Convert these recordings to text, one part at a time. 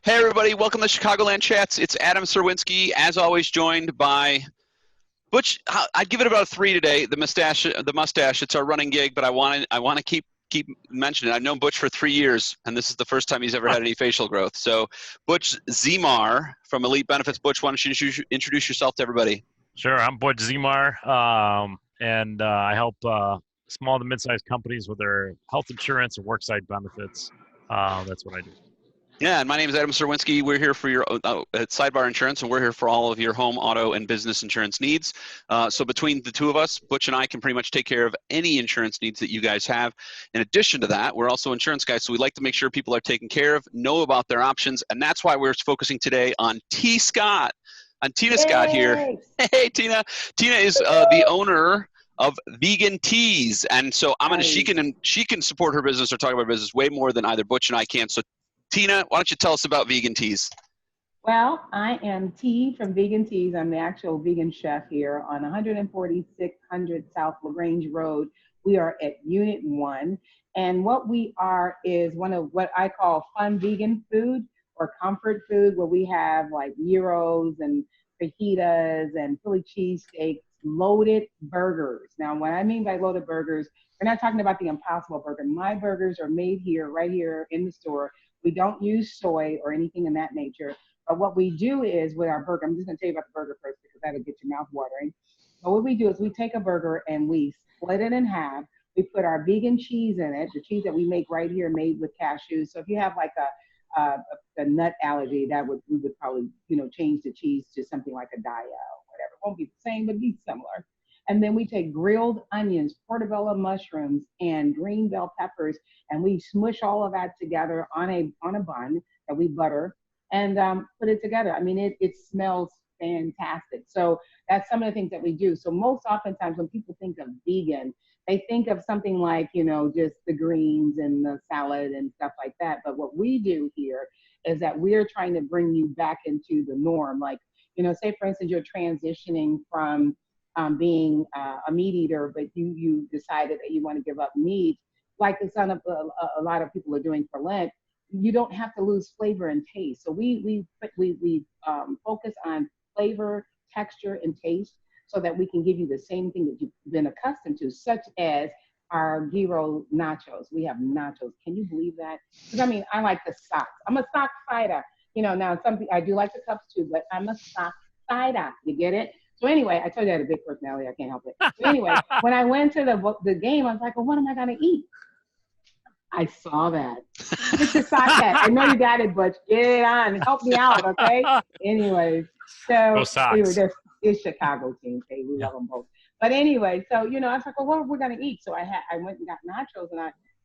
Hey everybody, welcome to Chicagoland Chats. It's Adam Serwinski, as always, joined by Butch. I'd give it about a 3 today. The mustache, it's our running gig, but I want to keep mentioning it. I've known Butch for 3 years, and this is the first time he's ever had any facial growth. So, Butch Zemar from Elite Benefits. Butch, why don't you introduce yourself to everybody? Sure, I'm Butch Zemar, and I help small to mid-sized companies with their health insurance and worksite benefits. That's what I do. Yeah, and my name is Adam Serwinski. We're here for your Sidebar Insurance, and we're here for all of your home, auto, and business insurance needs. So between the two of us, Butch and I can pretty much take care of any insurance needs that you guys have. In addition to that, we're also insurance guys, so we like to make sure people are taken care of, know about their options, and that's why we're focusing today on T. Scott. On Tina Scott here. Hey, Tina. Tina is the owner of VeganT'ease, and so she can support her business or talk about her business way more than either Butch and I can. So Tina, why don't you tell us about VeganT'ease? Well, I am T from VeganT'ease. I'm the actual vegan chef here on 14600 South LaGrange Road. We are at Unit 1. And what we are is one of what I call fun vegan food or comfort food, where we have like gyros and fajitas and Philly cheesesteaks, loaded burgers. Now, what I mean by loaded burgers, we're not talking about the Impossible Burger. My burgers are made here, right here in the store. We don't use soy or anything in that nature. But what we do is with our burger, I'm just going to tell you about the burger first because that'll get your mouth watering. But what we do is we take a burger and we split it in half. We put our vegan cheese in it, the cheese that we make right here made with cashews. So if you have like a nut allergy, we would probably, change the cheese to something like a Daya or whatever. It won't be the same, but be similar. And then we take grilled onions, portobello mushrooms, and green bell peppers, and we smush all of that together on a bun that we butter and put it together. I mean, it smells fantastic. So that's some of the things that we do. So most oftentimes when people think of vegan, they think of something like, just the greens and the salad and stuff like that. But what we do here is that we're trying to bring you back into the norm. Like, say, for instance, you're transitioning from being a meat eater, but you decided that you want to give up meat, like a lot of people are doing for Lent. You don't have to lose flavor and taste. So we focus on flavor, texture, and taste, so that we can give you the same thing that you've been accustomed to, such as our gyro nachos. We have nachos. Can you believe that? Because I like the socks. I'm a sock fighter. Now I do like the cups too, but I'm a sock fighter. You get it? So anyway, I told you I had a big personality. I can't help it. So anyway, when I went to the game, I was like, well, what am I going to eat? I saw that. Get your sock hat. I know you got it, Butch. Get it on. Help me out, okay? Anyways, so it's Chicago team. Okay? We love them both. But anyway, so, I was like, well, what are we going to eat? So I went and got nachos, and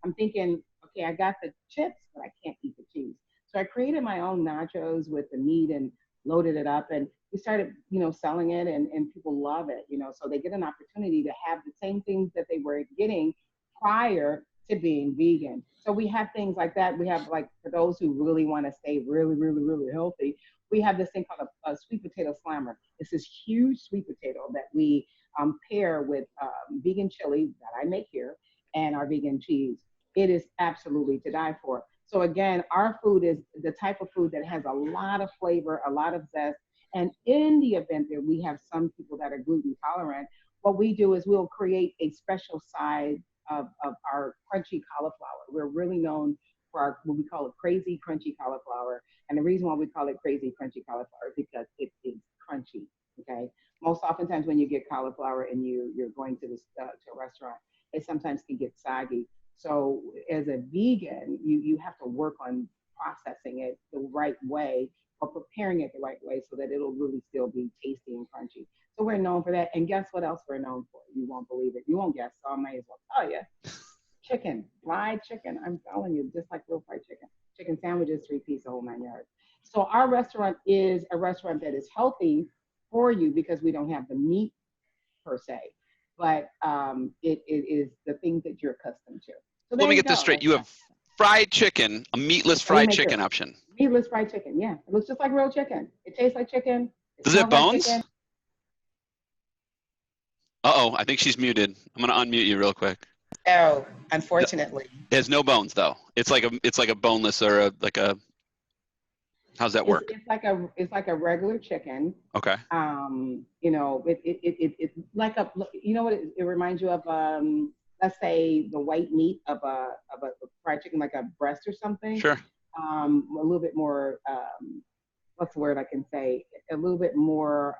I'm thinking, okay, I got the chips, but I can't eat the cheese. So I created my own nachos with the meat and loaded it up, and we started, selling it, and people love it, so they get an opportunity to have the same things that they were getting prior to being vegan. So we have things like that. We have, like, for those who really want to stay really, really, really healthy, we have this thing called a sweet potato slammer. It's this huge sweet potato that we pair with vegan chili that I make here and our vegan cheese. It is absolutely to die for. So again, our food is the type of food that has a lot of flavor, a lot of zest. And in the event that we have some people that are gluten tolerant, what we do is we'll create a special side of our crunchy cauliflower. We're really known for what we call a crazy crunchy cauliflower. And the reason why we call it crazy crunchy cauliflower is because it is crunchy, okay? Most oftentimes when you get cauliflower and you're going to a restaurant, it sometimes can get soggy. So as a vegan, you have to work on processing it the right way or preparing it the right way so that it'll really still be tasty and crunchy. So we're known for that. And guess what else we're known for? You won't believe it. You won't guess, so I might as well tell you. Chicken, fried chicken. I'm telling you, just like real fried chicken. Chicken sandwiches, 3-piece, the whole 9 yards. So our restaurant is a restaurant that is healthy for you because we don't have the meat per se, but it is the things that you're accustomed to. So let me get this straight. You have fried chicken, a meatless fried chicken option. Meatless fried chicken, yeah. It looks just like real chicken. It tastes like chicken. Does it have bones? Uh-oh, I think she's muted. I'm going to unmute you real quick. Oh, unfortunately. It has no bones, though. It's like a boneless or like a How's that work? It's like a regular chicken. Okay. You know, it's like you know what it reminds you of, let's say the white meat of a fried chicken, like a breast or something. Sure. A little bit more, what's the word I can say? A little bit more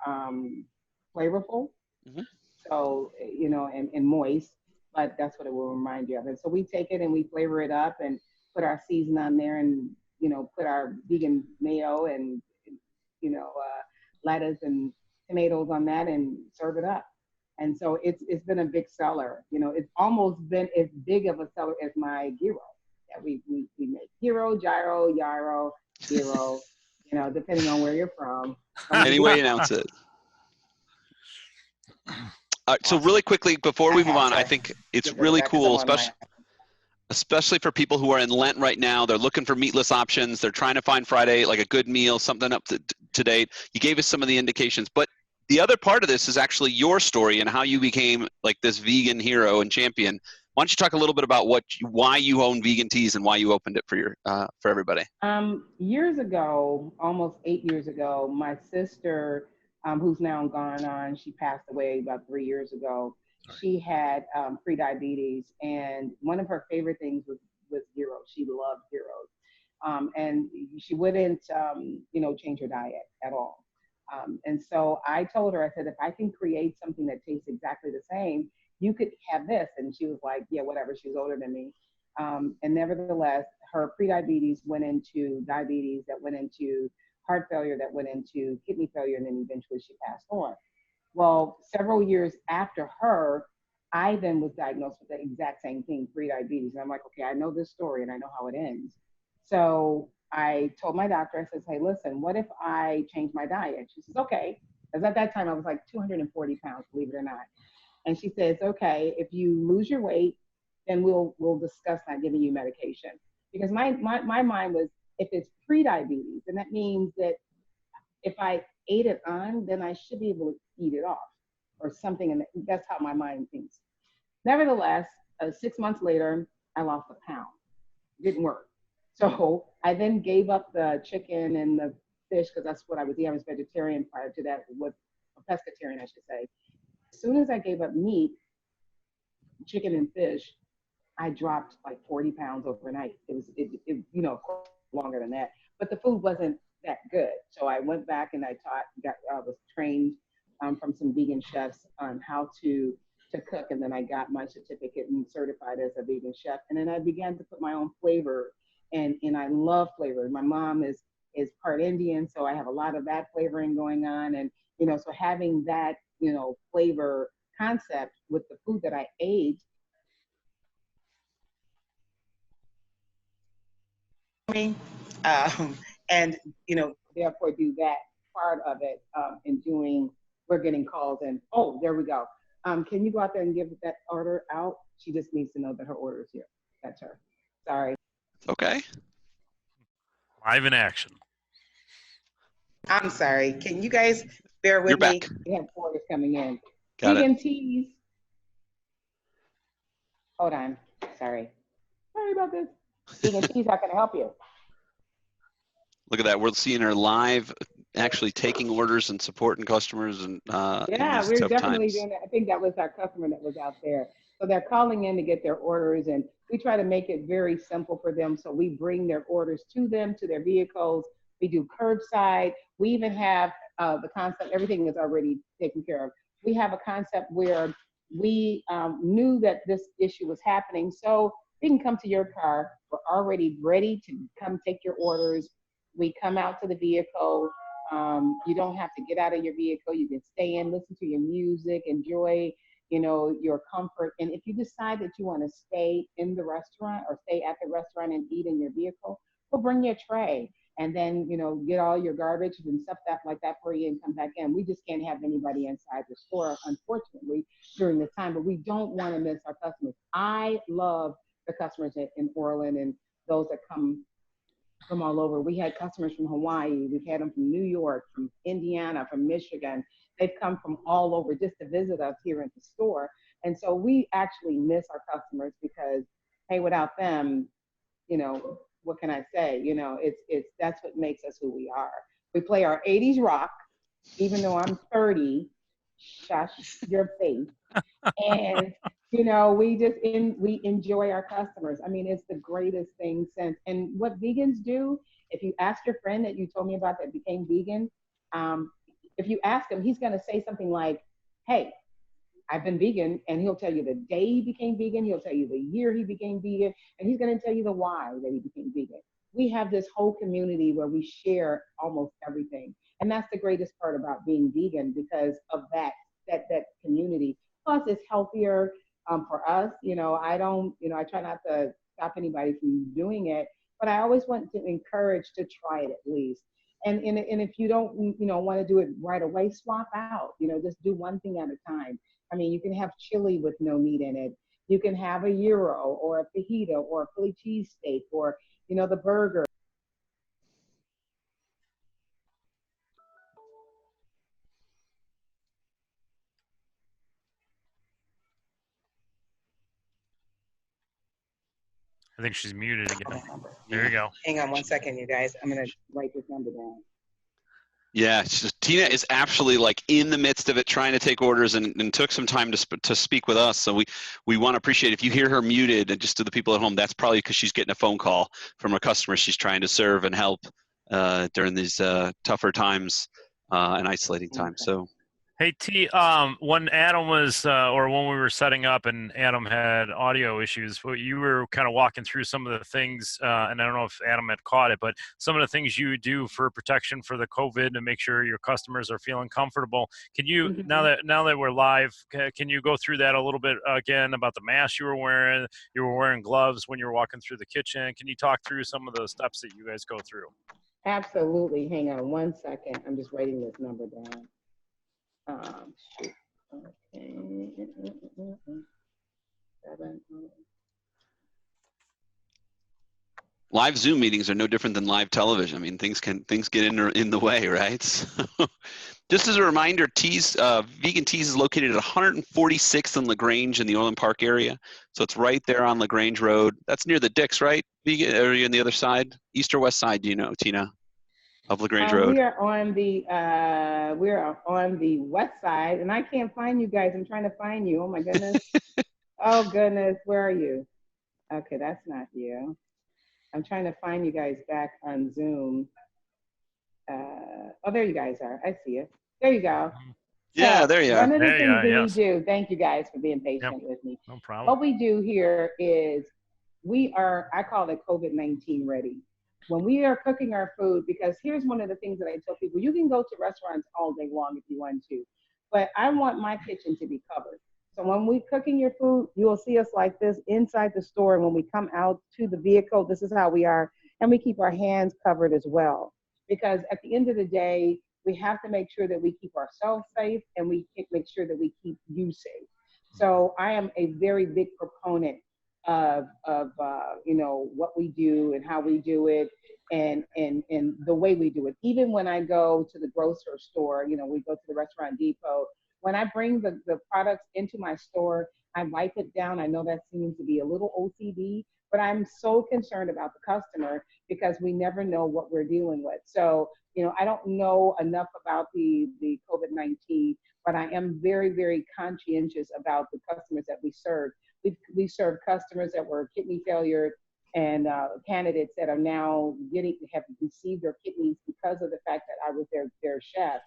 flavorful. Mm-hmm. So, you know, and moist, but that's what it will remind you of. And so we take it and we flavor it up and put our season on there, and, you know, put our vegan mayo and, you know, lettuce and tomatoes on that and serve it up. And so it's been a big seller. You know, it's almost been as big of a seller as my gyro that we make. Gyro, gyro, gyro, gyro, you know, depending on where you're from. Any way you announce it. So really quickly, before we move on, I think it's really cool, especially for people who are in Lent right now. They're looking for meatless options. They're trying to find Friday, like a good meal, something up to date. You gave us some of the indications, but the other part of this is actually your story and how you became like this vegan hero and champion. Why don't you talk a little bit about why you own VeganT'ease and why you opened it for everybody? Years ago, almost 8 years ago, my sister, who's now gone on, she passed away about 3 years ago. She had pre-diabetes, and one of her favorite things was gyros. She loved gyros, and she wouldn't, you know, change her diet at all. And so I told her, I said, if I can create something that tastes exactly the same, you could have this. And she was like, yeah, whatever. She was older than me. And nevertheless, her pre-diabetes went into diabetes, that went into heart failure, that went into kidney failure, and then eventually she passed on. Well, several years after her, I then was diagnosed with the exact same thing, pre-diabetes. And I'm like, okay, I know this story and I know how it ends. So I told my doctor, I said, hey, listen, what if I change my diet? She says, okay. Because at that time I was like 240 pounds, believe it or not. And she says, okay, if you lose your weight, then we'll discuss not giving you medication. Because my mind was, if it's pre-diabetes, then that means that if I ate it on, then I should be able to eat it off or something. And that's how my mind thinks. Nevertheless, 6 months later, I lost a pound. It didn't work. So I then gave up the chicken and the fish, because that's what I was eating. I was vegetarian prior to that, was a pescatarian, I should say. As soon as I gave up meat, chicken and fish, I dropped like 40 pounds overnight. It was, you know, longer than that, but the food wasn't that good. So I went back and I was trained from some vegan chefs on how to cook. And then I got my certificate and certified as a vegan chef. And then I began to put my own flavor, and I love flavor. My mom is part Indian, so I have a lot of that flavoring going on. And, you know, so having that, you know, flavor concept with the food that I ate, and, you know, therefore do that part of it in doing, we're getting calls and, oh, there we go. Can you go out there and give that order out? She just needs to know that her order is here. That's her. Sorry. Okay. Live in action. I'm sorry. Can you guys bear with me? Back. We have orders coming in. Got it. VeganT'ease. Hold on. Sorry. Sorry about this. VeganT'ease, how can I help you? Look at that. We're seeing her live, actually taking orders and supporting customers. And yeah, we're definitely doing that. I think that was our customer that was out there. So they're calling in to get their orders, and we try to make it very simple for them. So we bring their orders to them, to their vehicles. We do curbside. We even have the concept, everything is already taken care of. We have a concept where we knew that this issue was happening. So we can come to your car. We're already ready to come take your orders. We come out to the vehicle. You don't have to get out of your vehicle. You can stay in, listen to your music, enjoy, you know, your comfort. And if you decide that you want to stay in the restaurant or stay at the restaurant and eat in your vehicle, we'll bring you a tray and then, you know, get all your garbage and stuff like that for you and come back in. We just can't have anybody inside the store, unfortunately, during the time, but we don't want to miss our customers. I love the customers in Orland and those that come from all over. We had customers from Hawaii. We've had them from New York, from Indiana, from Michigan. They've come from all over just to visit us here at the store. And so we actually miss our customers because, hey, without them, you know, what can I say? You know, that's what makes us who we are. We play our 80s rock, even though I'm 30. Shush your face. And you know, we enjoy our customers. I mean, it's the greatest thing since. And what vegans do, if you ask your friend that you told me about that became vegan, um, if you ask him, he's going to say something like, "Hey, I've been vegan," and he'll tell you the day he became vegan. He'll tell you the year he became vegan, and he's going to tell you the why that he became vegan. We have this whole community where we share almost everything, and that's the greatest part about being vegan because of that community. Plus, it's healthier for us. You know, I don't, you know, I try not to stop anybody from doing it, but I always want to encourage to try it at least. And if you don't, you know, want to do it right away, swap out. You know, just do one thing at a time. I mean, you can have chili with no meat in it. You can have a gyro or a fajita or a Philly cheesesteak or, you know, the burger. I think she's muted again. There Yeah. you go. Hang on one second, you guys. I'm going to write this number down. Yeah, it's just, Tina is actually like in the midst of it, trying to take orders, and took some time to speak with us. So we want to appreciate if you hear her muted, and just to the people at home, that's probably because she's getting a phone call from a customer she's trying to serve and help during these tougher times and isolating times. So. Hey T, when Adam was, or when we were setting up and Adam had audio issues, you were kind of walking through some of the things, and I don't know if Adam had caught it, but some of the things you do for protection for the COVID to make sure your customers are feeling comfortable. Can you, now that we're live, can you go through that a little bit again about the mask you were wearing? You were wearing gloves when you were walking through the kitchen. Can you talk through some of the steps that you guys go through? Absolutely. Hang on one second. I'm just writing this number down. Shoot. Okay. 7. Live Zoom meetings are no different than live television. I mean, things get in the way, right? So, just as a reminder, VeganT'ease is located at 146th and LaGrange in the Orland Park area. So it's right there on LaGrange Road. That's near the Dix, right? Vegan, are you on the other side, east or west side? Do you know, Tina, of LaGrange Road? We are on the west side, and I can't find you guys. I'm trying to find you. Oh my goodness. Oh goodness, where are you? Okay, that's not you. I'm trying to find you guys back on Zoom. Oh, there you guys are. I see you. There you go. Yeah, So, there you are. one of the There you things are, that yes. we do, thank you guys for being patient with me. No problem. What we do here is I call it COVID-19 ready. When we are cooking our food, because here's one of the things that I tell people, you can go to restaurants all day long if you want to, but I want my kitchen to be covered. So when we're cooking your food, you will see us like this inside the store. And when we come out to the vehicle, this is how we are. And we keep our hands covered as well. Because at the end of the day, we have to make sure that we keep ourselves safe and we make sure that we keep you safe. So I am a very big proponent of you know, what we do and how we do it and the way we do it. Even when I go to the grocery store, you know, we go to the restaurant depot, when I bring the products into my store, I wipe it down. I know that seems to be a little OCD, but I'm so concerned about the customer because we never know what we're dealing with. So, you know, I don't know enough about the COVID-19, but I am very, very conscientious about the customers that we serve. We serve customers that were kidney failure and candidates that are now have received their kidneys because of the fact that I was their chef,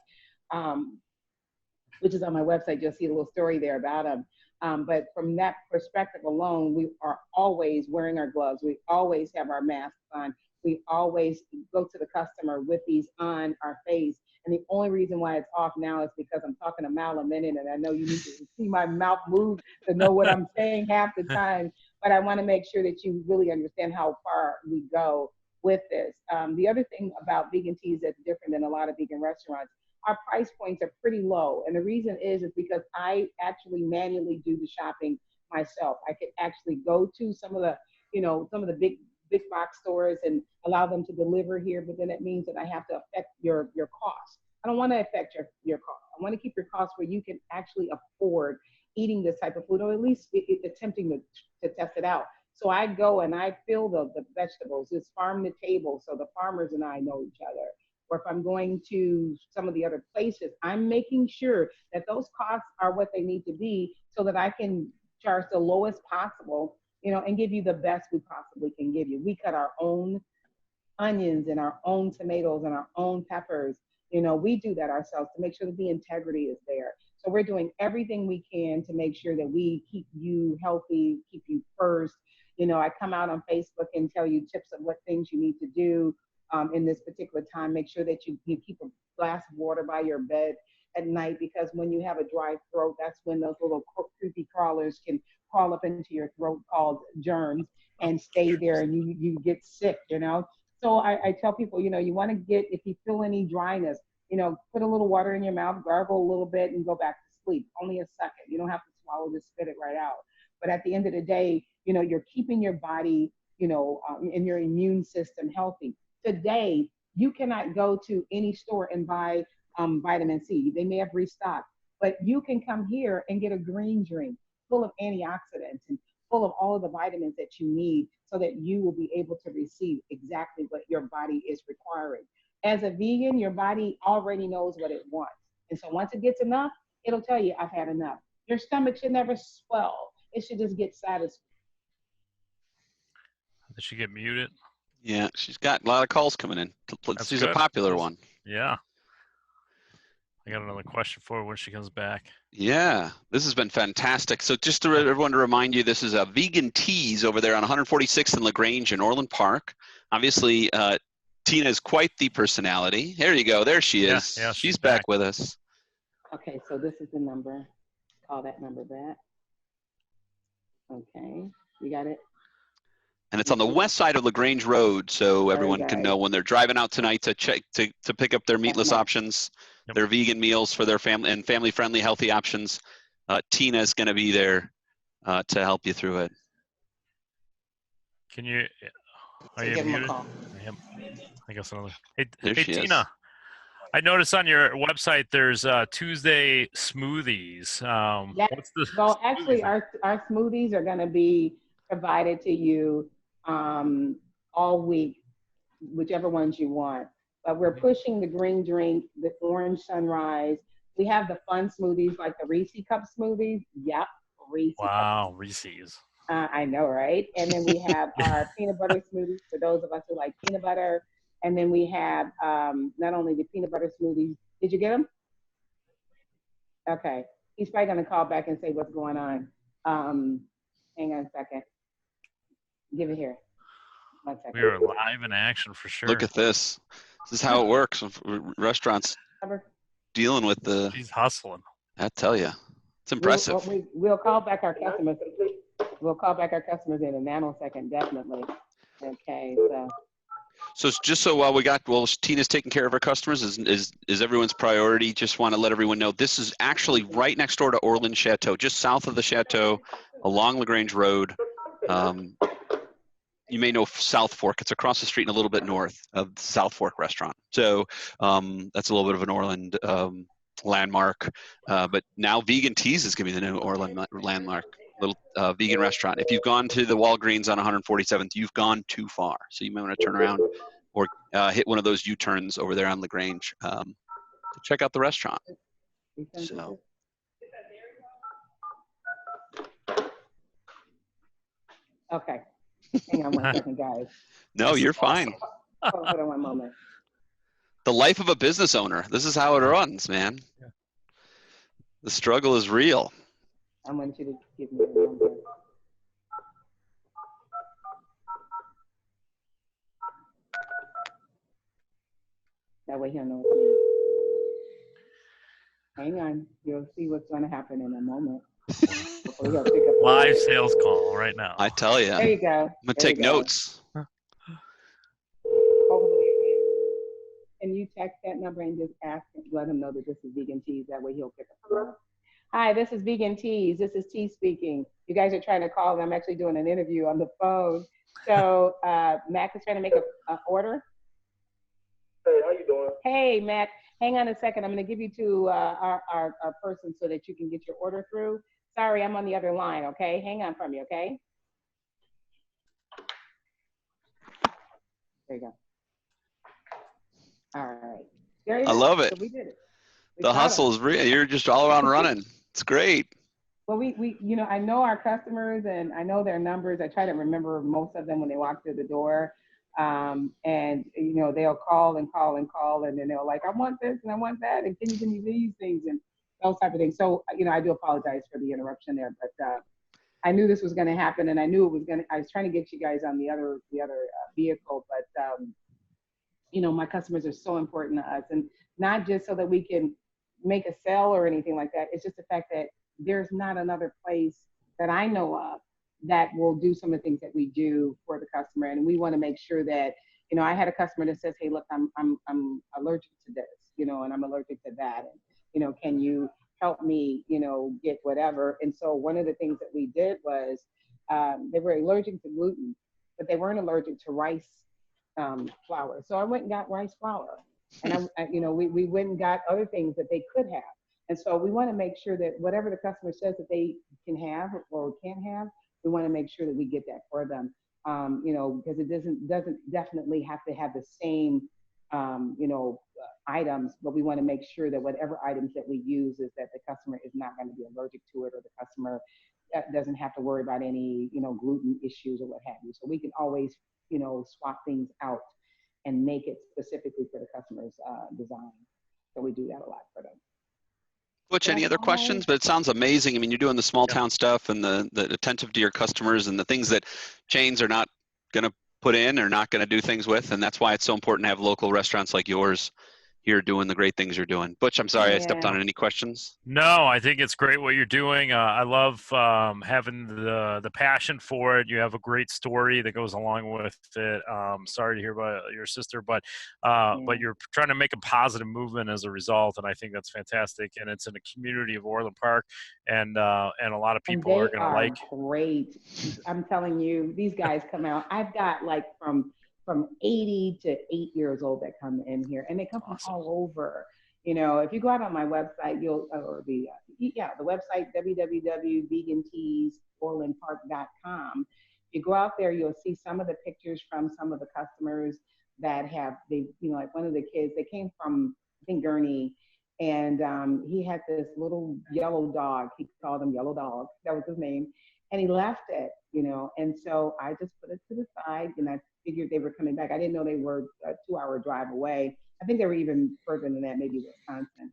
which is on my website. You'll see a little story there about them. But from that perspective alone, we are always wearing our gloves. We always have our masks on. We always go to the customer with these on our face. And the only reason why it's off now is because I'm talking a mile a minute, and I know you need to see my mouth move to know what I'm saying half the time. But I want to make sure that you really understand how far we go with this. The other thing about VeganT'ease that's different than a lot of vegan restaurants, our price points are pretty low. And the reason is because I actually manually do the shopping myself. I could actually go to some of the big box stores and allow them to deliver here, but then it means that I have to affect your cost. I don't want to affect your cost. I want to keep your costs where you can actually afford eating this type of food, or at least attempting to test it out. So I go and I fill the vegetables. It's farm to table. So the farmers and I know each other. Or if I'm going to some of the other places, I'm making sure that those costs are what they need to be so that I can charge the lowest possible, and give you the best we possibly can give you. We cut our own onions and our own tomatoes and our own peppers. We do that ourselves to make sure that the integrity is there. So we're doing everything we can to make sure that we keep you healthy, keep you first. I come out on Facebook and tell you tips of what things you need to do in this particular time. Make sure that you keep a glass of water by your bed at night, because when you have a dry throat, that's when those little creepy crawlers can crawl up into your throat called germs and stay there, and you get sick. So I tell people, you want to get, if you feel any dryness, put a little water in your mouth, gargle a little bit, and go back to sleep. Only a second. You don't have to swallow, just spit it right out. But at the end of the day, you're keeping your body, and your immune system healthy. Today, you cannot go to any store and buy vitamin C. They may have restocked, but you can come here and get a green drink full of antioxidants and full of all of the vitamins that you need, so that you will be able to receive exactly what your body is requiring. As a vegan, your body already knows what it wants. And so once it gets enough, it'll tell you, I've had enough. Your stomach should never swell. It should just get satisfied. Did she get muted? Yeah, she's got a lot of calls coming in. She's a popular one. Yeah. I got another question for her when she comes back. Yeah, this has been fantastic. So just to everyone to remind you, this is a VeganT'ease over there on 146th and LaGrange in Orland Park. Obviously, Tina is quite the personality. There you go. There she is. Yeah, she's back with us. Okay, so this is the number. Call that number back. Okay, you got it? And it's on the west side of LaGrange Road, so everyone can guys. know when they're driving out tonight to check to pick up their meatless options, their vegan meals for their family, and family-friendly, healthy options. Tina is going to be there to help you through it. Can you? Are you give him muted? a call. I guess another. There Hey she Tina. is. I noticed on your website there's Tuesday smoothies. What's the? Well, actually, our smoothies are going to be provided to you all week, whichever ones you want. But we're pushing the green drink, the orange sunrise. We have the fun smoothies like the Reese cup smoothies. Yep, Reese. Wow, Reese's. I know, right? And then we have our peanut butter smoothies for those of us who like peanut butter. And then we have not only the peanut butter smoothies. Did you get them? Okay. He's probably going to call back and say what's going on. Hang on a second. Give it here. 1 second. We are live in action for sure. Look at this. This is how it works. Restaurants dealing with the. She's hustling. I tell you, it's impressive. We'll call back our customers. We'll call back our customers in a nanosecond, definitely. Okay, So just so while Tina's taking care of her customers is everyone's priority. Just want to let everyone know this is actually right next door to Orland Chateau, just south of the Chateau, along LaGrange Road. You may know South Fork. It's across the street and a little bit north of the South Fork restaurant. So that's a little bit of an Orland landmark. But now VeganT'ease is going to be the new Orland landmark. Little vegan restaurant. If you've gone to the Walgreens on 147th, you've gone too far. So you may want to turn around or hit one of those U-turns over there on LaGrange to check out the restaurant. So. okay. Hang on 1 second, guys. No, you're fine. Hold on 1 moment. The life of a business owner. This is how it runs, man. Yeah. The struggle is real. I want you to give me the number. That way he'll know it's me. Hang on. You'll see what's going to happen in a moment. He'll pick up Live sales call right now. I tell you. There you go. I'm going to take notes. Can you text that number and just ask him, let him know that this is VeganT'ease? That way he'll pick up the phone. Hi, this is VeganT'ease. This is T speaking. You guys are trying to call, and I'm actually doing an interview on the phone. So Mac is trying to make an order. Hey, how you doing? Hey, Mac. Hang on a second. I'm going to give you to our person so that you can get your order through. Sorry, I'm on the other line, okay? Hang on for me, okay? There you go. All right. There you I go. love it. So we did it. We The caught 'em. hustle is real. You're just all around running. It's great. Well, you know, I know our customers and I know their numbers. I try to remember most of them when they walk through the door. And, you know, they'll call and call and call, and then they're like, I want this and I want that. And can you give me these things and those type of things. So, you know, I do apologize for the interruption there, but I knew this was going to happen, and I knew it was going to, I was trying to get you guys on the other vehicle, but, you know, my customers are so important to us, and not just so that we can make a sale or anything like that. It's just the fact that there's not another place that I know of that will do some of the things that we do for the customer. And we want to make sure that, you know, I had a customer that says, hey, look, I'm allergic to this, you know, and I'm allergic to that. And, you know, can you help me, you know, get whatever? And so one of the things that we did was they were allergic to gluten, but they weren't allergic to rice flour. So I went and got rice flour. And I you know, we went and got other things that they could have. And so we want to make sure that whatever the customer says that they can have or can't have, we want to make sure that we get that for them. You know, because it doesn't definitely have to have the same, you know, items, but we want to make sure that whatever items that we use is that the customer is not going to be allergic to it, or the customer doesn't have to worry about any, you know, gluten issues or what have you. So we can always, you know, swap things out and make it specifically for the customer's design. So we do that a lot for them. Butch, any other questions? But it sounds amazing. I mean, you're doing the small town stuff and the attentive to your customers and the things that chains are not going to put in or not going to do things with. And that's why it's so important to have local restaurants like yours here doing the great things you're doing. Butch, I'm sorry I stepped on it. Any questions? No, I think it's great what you're doing. I love having the passion for it. You have a great story that goes along with it. Sorry to hear about your sister, but you're trying to make a positive movement as a result, and I think that's fantastic. And it's in a community of Orland Park, and a lot of people are going to like. Great. I'm telling you, these guys come out. I've got like from 80 to 8 years old that come in here, and they come from all over. You know, if you go out on my website, the website, www.VeganT'easeOrlandPark.com. You go out there, you'll see some of the pictures from some of the customers that you know, like one of the kids, they came from, I think, Gurney, and he had this little yellow dog. He called him Yellow Dog. That was his name. And he left it, you know, and so I just put it to the side, and I figured they were coming back. I didn't know they were a 2-hour drive away. I think they were even further than that, maybe Wisconsin.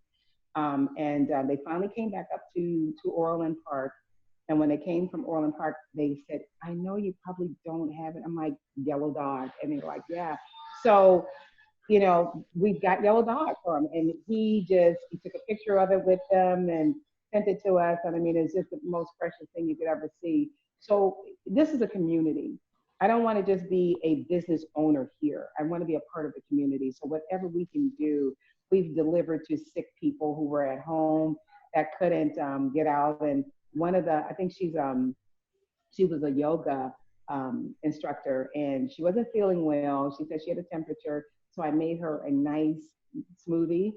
They finally came back up to Orland Park. And when they came from Orland Park, they said, I know you probably don't have it. I'm like, Yellow Dog. And they're like, yeah. So, you know, we've got Yellow Dog for him. And he took a picture of it with them and sent it to us. And I mean, it's just the most precious thing you could ever see. So this is a community. I don't want to just be a business owner here. I want to be a part of the community. So whatever we can do, we've delivered to sick people who were at home that couldn't get out. And one of I think she was a yoga instructor, and she wasn't feeling well. She said she had a temperature. So I made her a nice smoothie,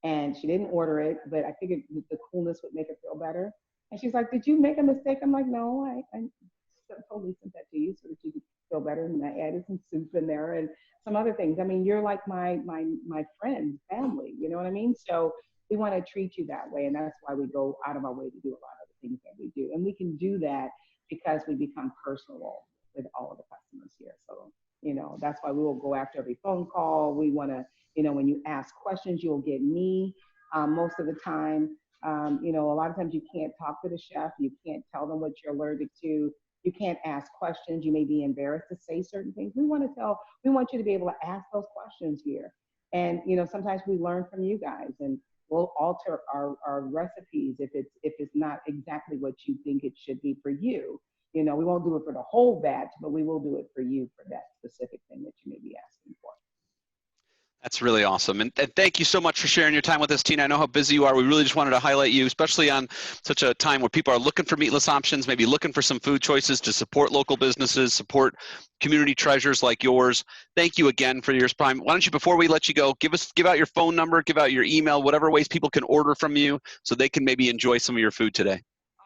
and she didn't order it, but I figured the coolness would make her feel better. And she's like, did you make a mistake? I'm like, no, I totally sent that to you so that you could feel better. And I added some soup in there and some other things. I mean, you're like my friend, family, you know what I mean? So we want to treat you that way. And that's why we go out of our way to do a lot of the things that we do. And we can do that because we become personal with all of the customers here. So, you know, that's why we will go after every phone call. We want to, you know, when you ask questions, you'll get me most of the time. You know, a lot of times you can't talk to the chef. You can't tell them what you're allergic to. You can't ask questions. You may be embarrassed to say certain things. We want you to be able to ask those questions here. And, you know, sometimes we learn from you guys, and we'll alter our recipes if it's not exactly what you think it should be for you. You know, we won't do it for the whole batch, but we will do it for you for that specific thing that you may be asking for. That's really awesome. And thank you so much for sharing your time with us, Tina. I know how busy you are. We really just wanted to highlight you, especially on such a time where people are looking for meatless options, maybe looking for some food choices to support local businesses, support community treasures like yours. Thank you again for your time. Why don't you, before we let you go, give out your phone number, give out your email, whatever ways people can order from you so they can maybe enjoy some of your food today.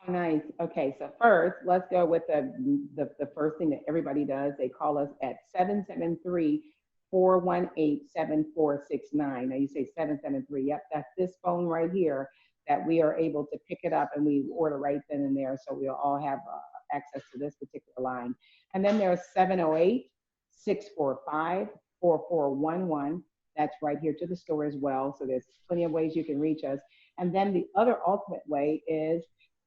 Oh, nice. Okay, so first, let's go with the first thing that everybody does. They call us at 773 418-7469. Now you say 773. Yep, that's this phone right here that we are able to pick it up and we order right then and there. So we'll all have access to this particular line. And then there's 708-645-4411. That's right here to the store as well. So there's plenty of ways you can reach us. And then the other ultimate way is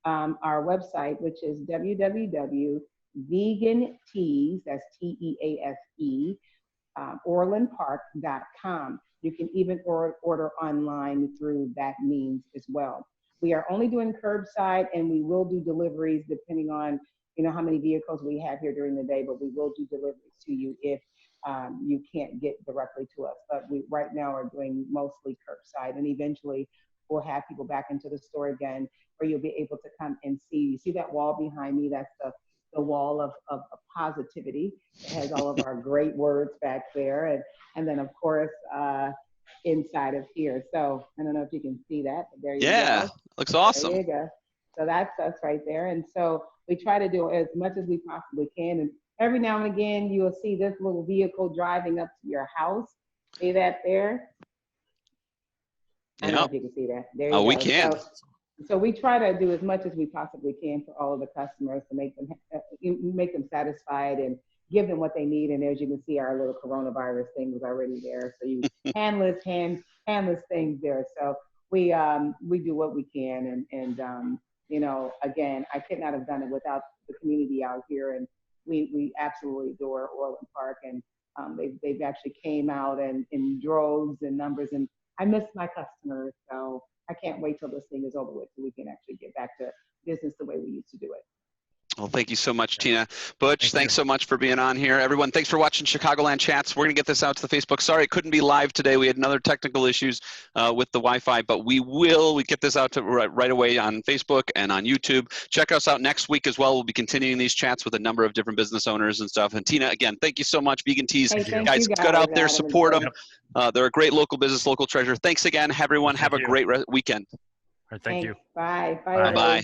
our website, which is www.VeganT'ease, that's TEASE, OrlandPark.com. You can even order online through that means as well. We are only doing curbside, and we will do deliveries depending on how many vehicles we have here during the day, but we will do deliveries to you if you can't get directly to us. But we right now are doing mostly curbside, and eventually we'll have people back into the store again where you'll be able to come and see. You see that wall behind me? That's the wall of positivity. It has all of our great words back there. And then, of course, inside of here. So I don't know if you can see that, but there you go. Yeah, looks awesome. There you go. So that's us right there. And so we try to do as much as we possibly can. And every now and again, you'll see this little vehicle driving up to your house. See that there? I don't know if you can see that. There you go. We can. So we try to do as much as we possibly can for all of the customers to make them satisfied and give them what they need. And as you can see, our little coronavirus thing was already there. So you handless things there. So we do what we can. And again, I could not have done it without the community out here. And we absolutely adore Orland Park. And they've actually came out and in droves and numbers. And I miss my customers. So I can't wait till this thing is over with so we can actually get back to business the way we used to do it. Well, thank you so much, Tina. Butch, thanks so much for being on here. Everyone, thanks for watching Chicagoland Chats. We're going to get this out to the Facebook. Sorry it couldn't be live today. We had another technical issues with the Wi-Fi, but we get this out to right away on Facebook and on YouTube. Check us out next week as well. We'll be continuing these chats with a number of different business owners and stuff. And Tina, again, thank you so much. VeganT'ease, guys, get out there, support them. They're a great local business, local treasure. Thanks again, everyone. Have a great weekend. All right, thank you. Bye. Bye.